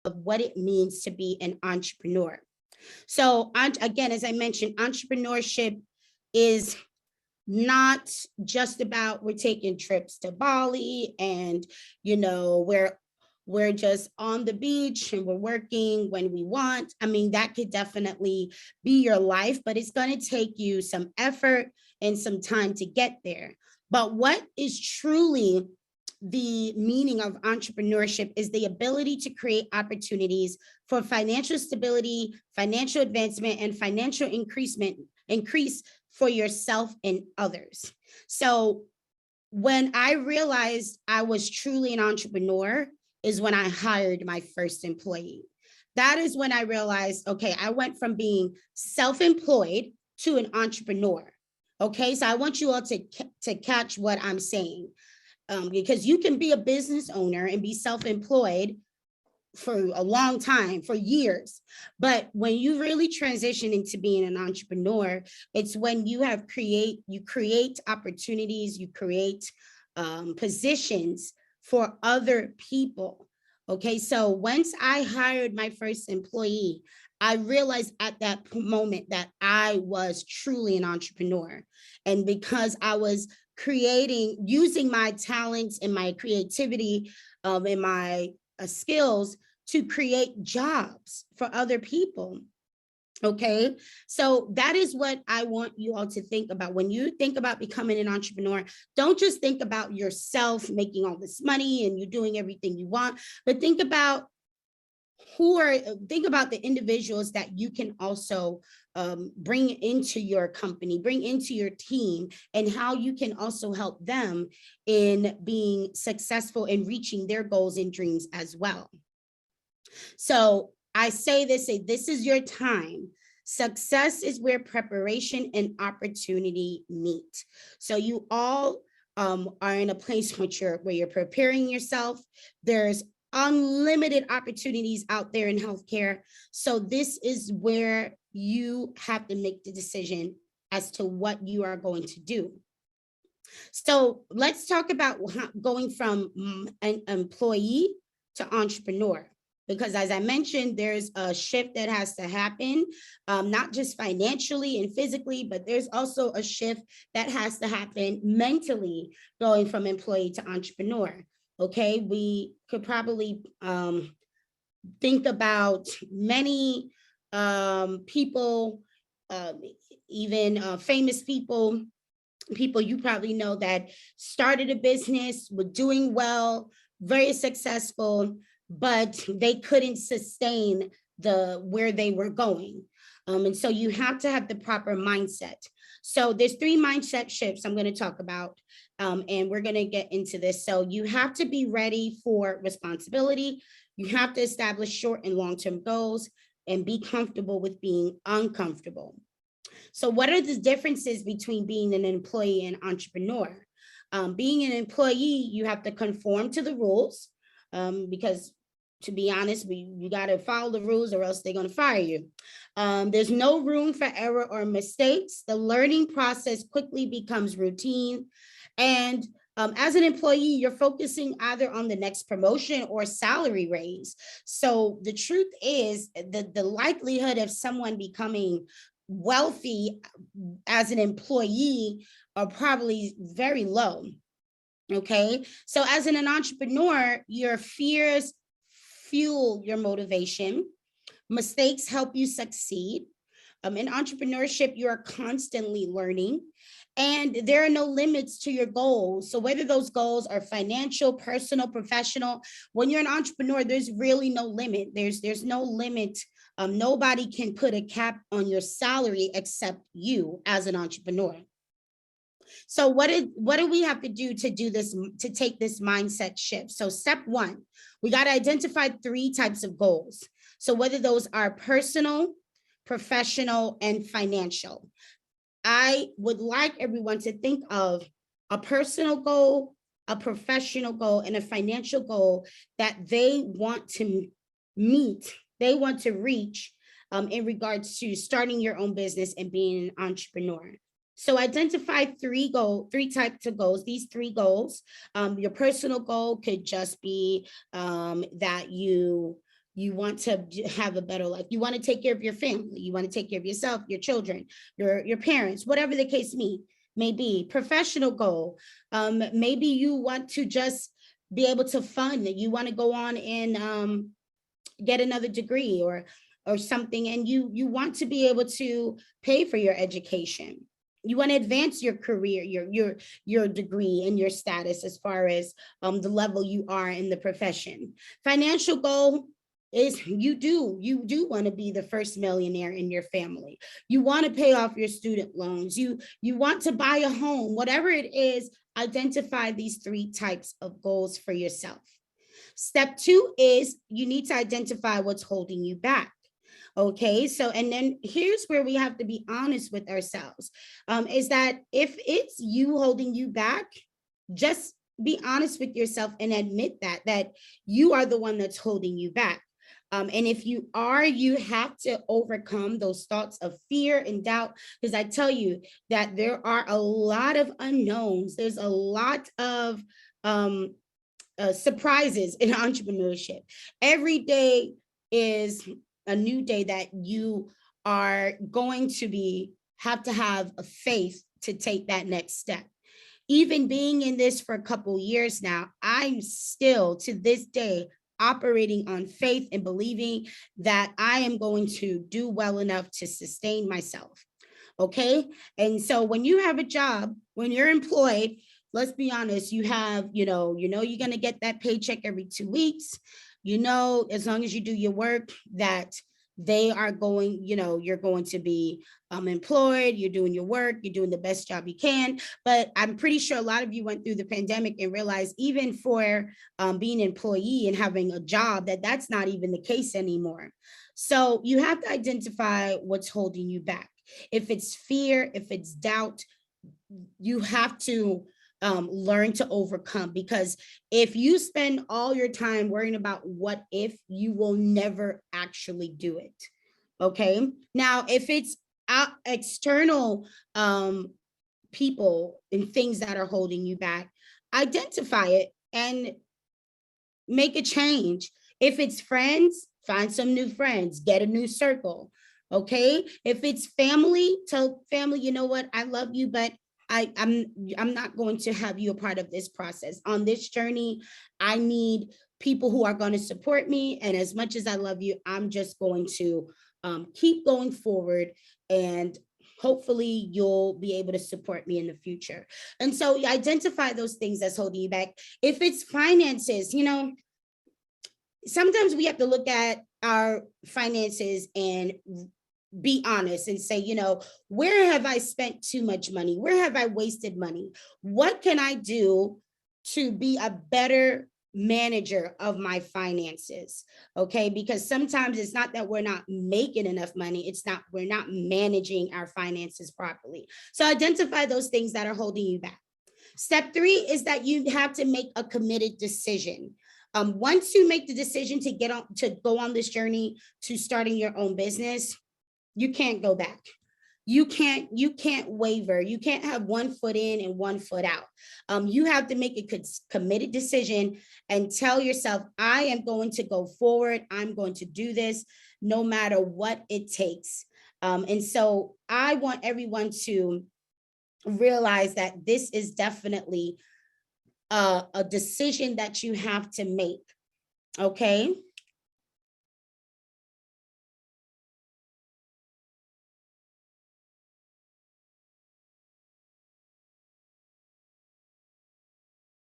of what it means to be an entrepreneur. So again, as I mentioned, entrepreneurship is not just about we're taking trips to Bali and, we're just on the beach and we're working when we want. I mean, that could definitely be your life, but it's going to take you some effort and some time to get there. But what is truly the meaning of entrepreneurship is the ability to create opportunities for financial stability, financial advancement, and financial increase for yourself and others. So when I realized I was truly an entrepreneur is when I hired my first employee. That is when I realized, okay, I went from being self-employed to an entrepreneur. Okay, so I want you all to catch what I'm saying, because you can be a business owner and be self-employed for a long time, for years. But when you really transition into being an entrepreneur, it's when you create opportunities, you create positions for other people. Okay, so once I hired my first employee, I realized at that moment that I was truly an entrepreneur. And because I was using my talents and my creativity and my skills to create jobs for other people. Okay, so that is what I want you all to think about. When you think about becoming an entrepreneur, don't just think about yourself making all this money and you doing everything you want, but think about the individuals that you can also bring into your company, bring into your team, and how you can also help them in being successful and reaching their goals and dreams as well. So I say this is your time. Success is where preparation and opportunity meet. So you all are in a place where you're preparing yourself. There's unlimited opportunities out there in healthcare. So this is where you have to make the decision as to what you are going to do. So let's talk about going from an employee to entrepreneur. Because as I mentioned, there's a shift that has to happen, not just financially and physically, but there's also a shift that has to happen mentally going from employee to entrepreneur. Okay, we could probably think about many people, even famous people you probably know that started a business, were doing well, very successful, but they couldn't sustain where they were going. And so you have to have the proper mindset. So there's 3 mindset shifts I'm going to talk about, and we're going to get into this. So you have to be ready for responsibility. You have to establish short and long-term goals and be comfortable with being uncomfortable. So what are the differences between being an employee and entrepreneur? Being an employee, you have to conform to the rules, because to be honest, you got to follow the rules or else they're going to fire you. There's no room for error or mistakes. The learning process quickly becomes routine. And as an employee, you're focusing either on the next promotion or salary raise. So the truth is the likelihood of someone becoming wealthy as an employee are probably very low. Okay, so as an entrepreneur, your fears fuel your motivation. Mistakes help you succeed. In entrepreneurship, you are constantly learning, and there are no limits to your goals. So whether those goals are financial, personal, professional, when you're an entrepreneur, there's really no limit. There's no limit. Nobody can put a cap on your salary except you as an entrepreneur. So what do we have to do this, to take this mindset shift? So step 1, we got to identify 3 types of goals. So whether those are personal, professional, and financial. I would like everyone to think of a personal goal, a professional goal, and a financial goal that they want to meet, they want to reach in regards to starting your own business and being an entrepreneur. So identify 3 types of goals. These 3 goals, your personal goal could just be that you You want to have a better life. You want to take care of your family. You want to take care of yourself, your children, your parents, whatever the case may be. Professional goal. Maybe you want to just be able to fund. You want to go on and get another degree or something, and you want to be able to pay for your education. You want to advance your career, your degree and your status as far as the level you are in the profession. Financial goal is you do want to be the first millionaire in your family. You want to pay off your student loans. You want to buy a home. Whatever it is, identify these 3 types of goals for yourself. Step 2 is you need to identify what's holding you back. Okay, so and then here's where we have to be honest with ourselves, is that if it's you holding you back, just be honest with yourself and admit that you are the one that's holding you back. And if you are, you have to overcome those thoughts of fear and doubt, because I tell you that there are a lot of unknowns. There's a lot of surprises in entrepreneurship. Every day is a new day that you are going to have to have a faith to take that next step. Even being in this for a couple years now, I'm still to this day operating on faith and believing that I am going to do well enough to sustain myself. Okay. And so when you have a job, when you're employed, let's be honest, you have, you're going to get that paycheck every 2 weeks. As long as you do your work, that they are going, you're going to be employed, you're doing your work, you're doing the best job you can. But I'm pretty sure a lot of you went through the pandemic and realized even for being an employee and having a job, that's not even the case anymore. So you have to identify what's holding you back. If it's fear, if it's doubt, you have to learn to overcome, because if you spend all your time worrying about what if, you will never actually do it. Okay. Now, if it's external people and things that are holding you back, identify it and make a change. If it's friends, find some new friends, get a new circle. Okay. If it's family, tell family, you know what, I love you, but I'm not going to have you a part of this process. On this journey, I need people who are going to support me. And as much as I love you, I'm just going to keep going forward, and hopefully you'll be able to support me in the future. And so you identify those things that's holding you back. If it's finances, sometimes we have to look at our finances and be honest and say, where have I spent too much money? Where have I wasted money? What can I do to be a better manager of my finances? Okay, because sometimes it's not that we're not making enough money, we're not managing our finances properly. So identify those things that are holding you back. Step 3 is that you have to make a committed decision. Once you make the decision to go on this journey to starting your own business, you can't go back. You can't waver. You can't have one foot in and one foot out. You have to make a committed decision and tell yourself, I am going to go forward. I'm going to do this no matter what it takes. And so I want everyone to realize that this is definitely a decision that you have to make. Okay.